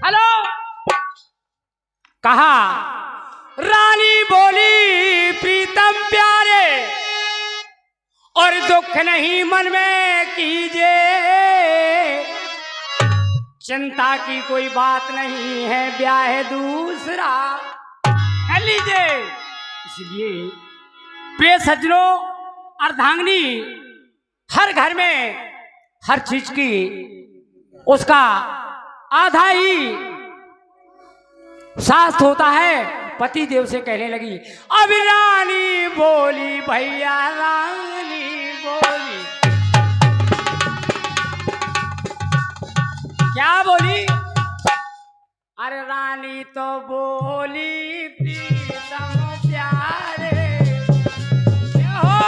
Hello. कहा रानी बोली प्रीतम प्यारे और दुख नहीं मन में कीजिए, चिंता की कोई बात नहीं है, ब्याह है दूसरा कर लीजिए। इसलिए प्रिय सज्जनों, अर्धांगिनी हर घर में हर चीज की उसका आधा ही शास्त्र होता है। पति देव से कहने लगी, अब रानी बोली भैया रानी बोली। क्या बोली? अरे रानी तो बोली प्रीतम प्यारे हो।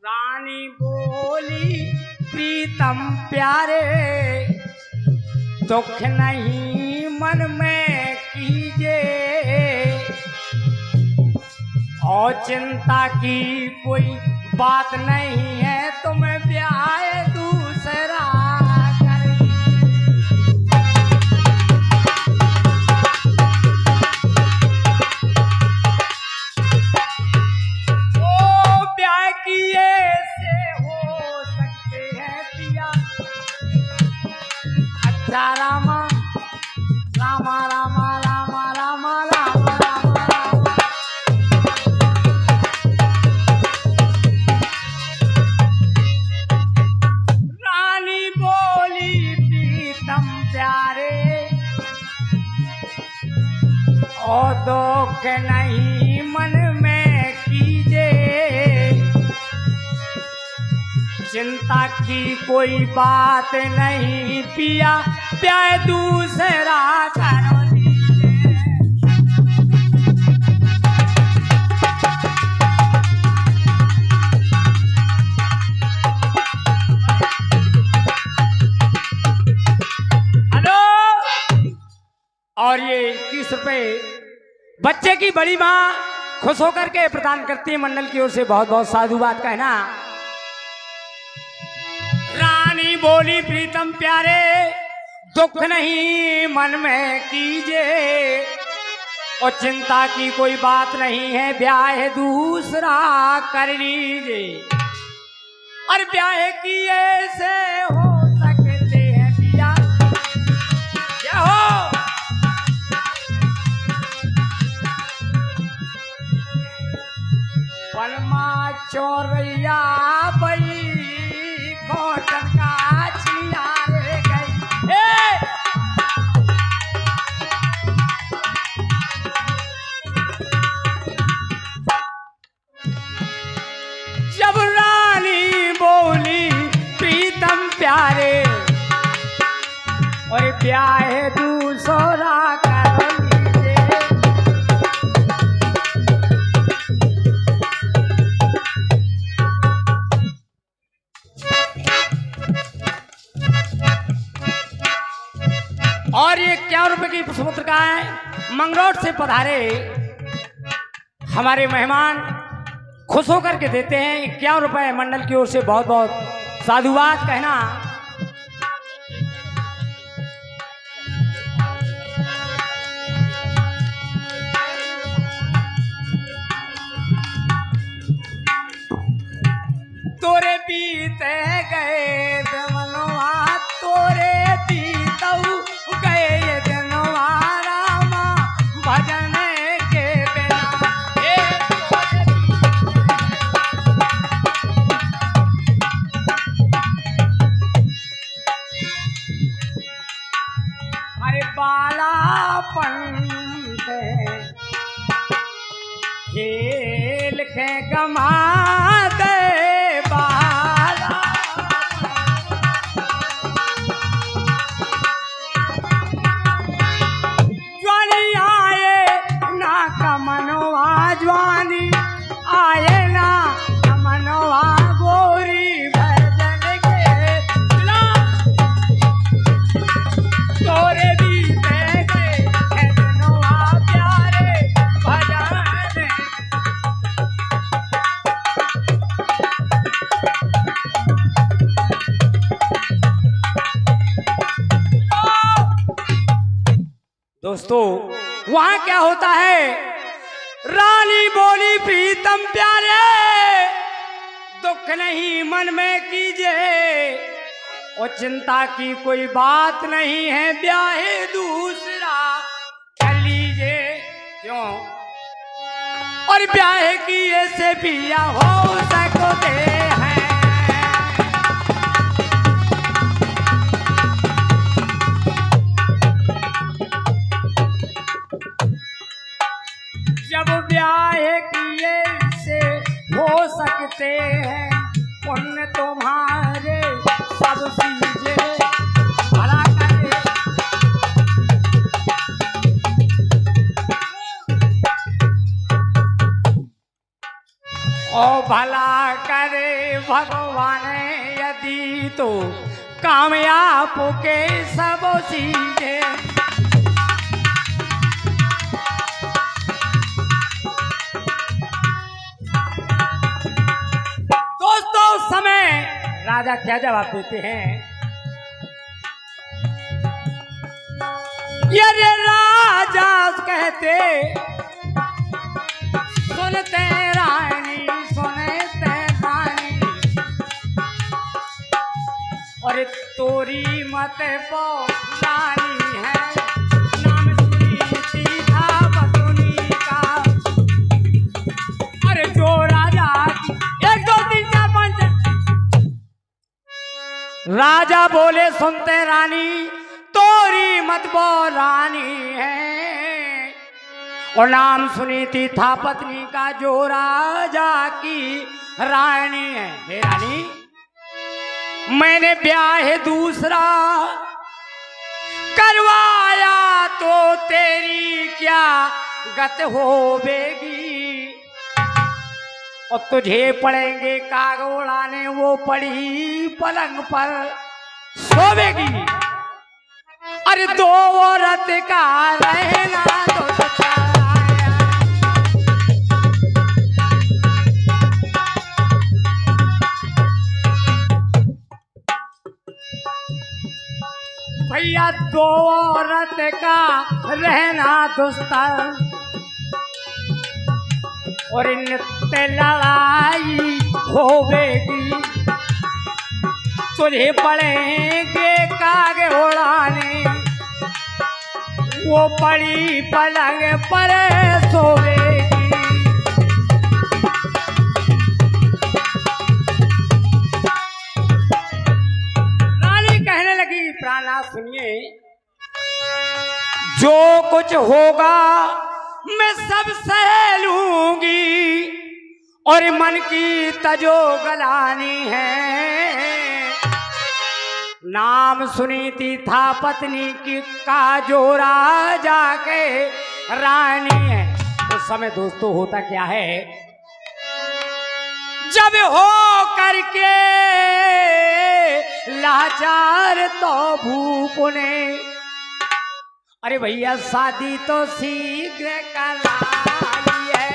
रानी बोली प्रीतम प्यारे दुख नहीं मन में कीजिए, और चिंता की कोई बात नहीं है, तुम्हें ब्याह दूसरा कर। ओ ब्याह किए से हो सकते हैं पिया। अच्छा रामा रामा रामा रामा रामा रामा रामा रामा। रानी बोली प्रीतम प्यारे और दुख नहीं मन में कीजिए, चिंता की कोई बात नहीं पिया, ब्याह दूसरा करो लीजिए। हेलो। और ये 21 रुपए बच्चे की बड़ी माँ खुश होकर के प्रदान करती है मंडल की ओर से। बहुत बहुत साधुवाद कहना। रानी बोली प्रीतम प्यारे दुख नहीं मन में कीजिए, और चिंता की कोई बात नहीं है, ब्याह दूसरा कर लीजिए। और ब्याह किए से हो सकते हैं पिया। क्या हो? परमा चोरैया बई खोटन का छिया रे गई। जब रानी बोली प्रीतम प्यारे और ब्याह दूसरा कर लीजिए। और ये 51 रुपए की पुष्पमुद्र का है। मंगरोट से पधारे हमारे मेहमान खुश होकर के देते हैं 51 रुपए मंडल की ओर से। बहुत बहुत साधुवाद कहना। तोरे बीते गए मनवा, तोरे बीतऊ गए दिनवा रामा, भजन के बिना। अरे बालापन से खेल के गमा दे बाला। ज्वानी आए ना कमनवा, ज्वानी आए ना कमनवा, गोरी भजन के बिना। तोरे बीते गए दिनवा दोस्तों वहां क्या होता है, रानी बोली प्रीतम प्यारे दुख नहीं मन में कीजिए, और चिंता की कोई बात नहीं है, ब्याह दूसरा कर लीजिए। क्यों? और ब्याह किए से पिया हो सकते हैं। जब ब्याह किए से हो सकते हैं, पुण्य तुम्हारे सब चीजें भला करे। ओ भला करे भगवान यदि तो कामयाब के सब चीजें। समय राजा क्या जवाब देते हैं, ये राजा कहते सुनते रानी सुनते रानी, और तोरी मत रानी है, नाम सुनी था बतुनी का। अरे जो राजा एक दो तीन चार पांच राजा बोले सुनते रानी तोरी मत बो रानी है, और नाम सुनी थी था पत्नी का जो राजा की रानी है। हे रानी मैंने ब्याह दूसरा करवाया तो तेरी क्या गत होवेगी, और तुझे पड़ेंगे कागोड़ाने वो पड़ी पलंग पर सोवेगी। अरे दो औरत का रहना तो भैया दो औरत का रहना दुस्तर, और नित्य लड़ाई होवेगी, तुझे पड़ेंगे कागे उड़ाने वो पड़ी पलंग पर सोवेगी। रानी कहने लगी प्राणा सुनिए, जो कुछ होगा मैं सब सह लूंगी, और मन की तजो गलानी है, नाम सुनी थी था पत्नी की का जो राजा के रानी है। उस समय दोस्तों होता क्या है, जब हो करके लाचार तो भूप ने, अरे भैया शादी तो शीघ्र कराई है।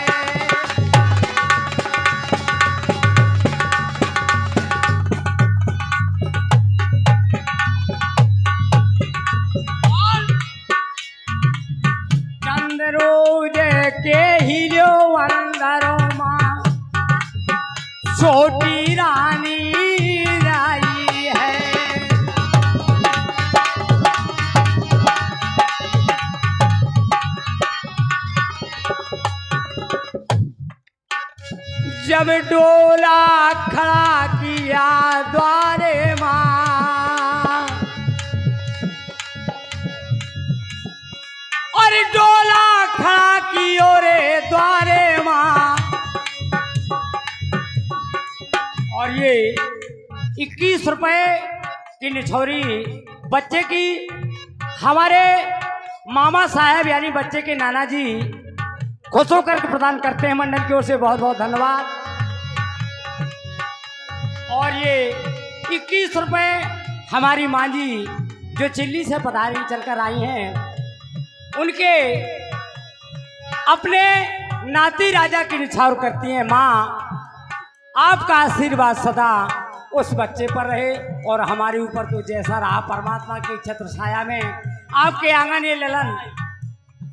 चंद्रोज के हिलो अंदरों मां छोटी रानी आई है, जब डोला खड़ा किया द्वारे मां, और डोला खड़ा कियो रे द्वारे मां, और ये 21 रुपए की निछौरी बच्चे की हमारे मामा साहब यानी बच्चे के नाना जी खुश होकर प्रदान करते हैं। मंडल की ओर से बहुत बहुत धन्यवाद। और ये 21 रुपए हमारी माँ जी जो चिल्ली से पधारी चलकर आई हैं, उनके अपने नाती राजा की निछावर करती हैं। माँ आपका आशीर्वाद सदा उस बच्चे पर रहे, और हमारे ऊपर तो जैसा रहा परमात्मा की छत्र छाया में आपके आंगन ये ललन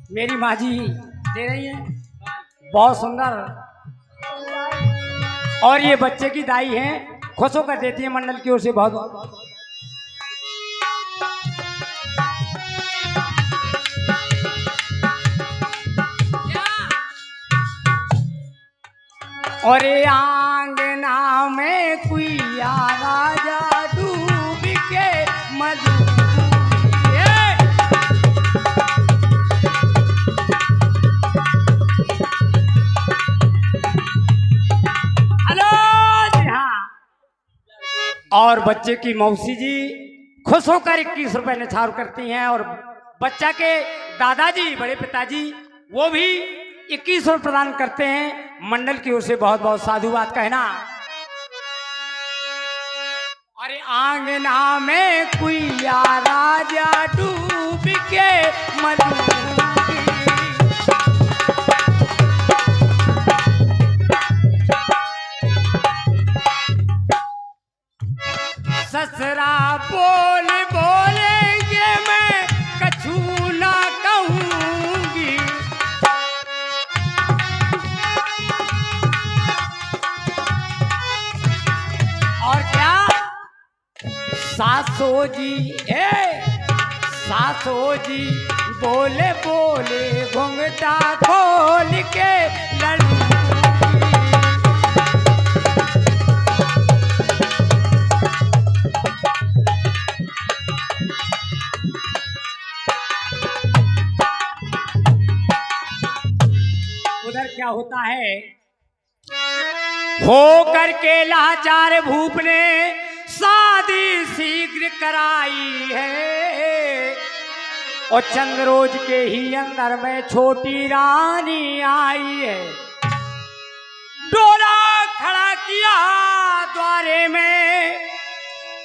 मेरी माँ जी दे रही है, बहुत सुंदर। और ये बच्चे की दाई हैं, खुश होकर देती है मंडल की ओर से बहुत बहुत। और आंगना में कुइया राजा डूब के मधु। हेलो जी हाँ। और बच्चे की मौसी जी खुश होकर 21 रुपए निछावर करती हैं, और बच्चा के दादाजी बड़े पिताजी वो भी 21 रुपए प्रदान करते हैं। मंडल की ओर से बहुत बहुत साधुवाद कहना। अरे आंगना में कुइया राजा डूब के मधु। ससुरा बोल बोलेंगे मैं कछु ना कहूंगी। और क्या सासो जी सासो जी बोले बोले घुंघटा खोल के लड़ू। उधर क्या होता है, हो करके लाचार भूप ने शादी शीघ्र कराई है, और चंद्रोज के ही अंदर में छोटी रानी आई है। डोला खड़ा किया द्वारे में,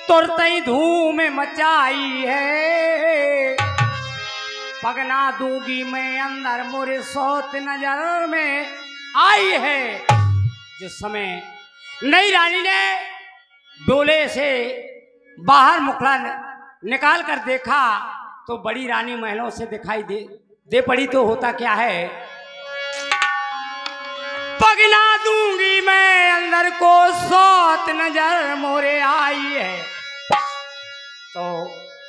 तुरंत ही धूम मचाई है। पगना दूंगी मैं अंदर मोरे सौत नजर में आई है। जिस समय नई रानी ने डोले से बाहर मुखड़ा निकाल कर देखा तो बड़ी रानी महलों से दिखाई दे पड़ी। तो होता क्या है, पगना दूंगी मैं अंदर को सौत नजर मोरे आई है। तो